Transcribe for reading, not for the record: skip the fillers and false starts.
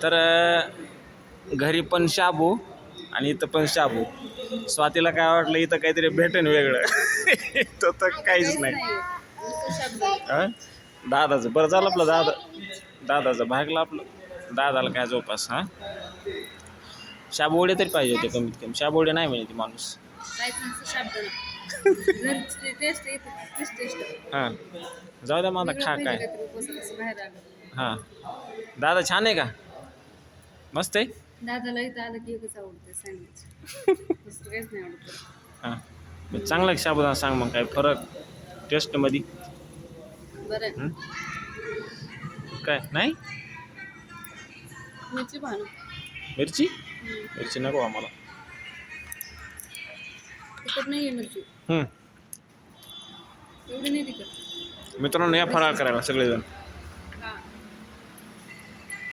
तर घरी पण शाबू आणि इथं पण शाबू. स्वातीला काय वाटलं इथं काहीतरी भेटेन वेगळं. तो तर काहीच नाही. दादाचं बरं झालं आपलं दादाचं भागलं आपलं. दादाला काय जोपास. हां शाबूवडे तरी पाहिजे होते कमीत कमी. शाबूवडे नाही म्हणजे माणूस. हां जाऊ द्या माझा खा काय. हां दादा छान आहे का? मस्त आहे. दादाला इथं आलं की एकच आवडतं सँडविच. दुसरं काहीच नाही आवडत. हां चांगला साबुदाणा सांग मग काय फरक टेस्टमध्ये. बरं काय नाही मिरची पाहणं. मिरची मिरची नको आम्हाला. तिखट नाही आहे मिरची. एवढी नाही तिखट. मित्रांनो या फराळ करायला सगळेजण.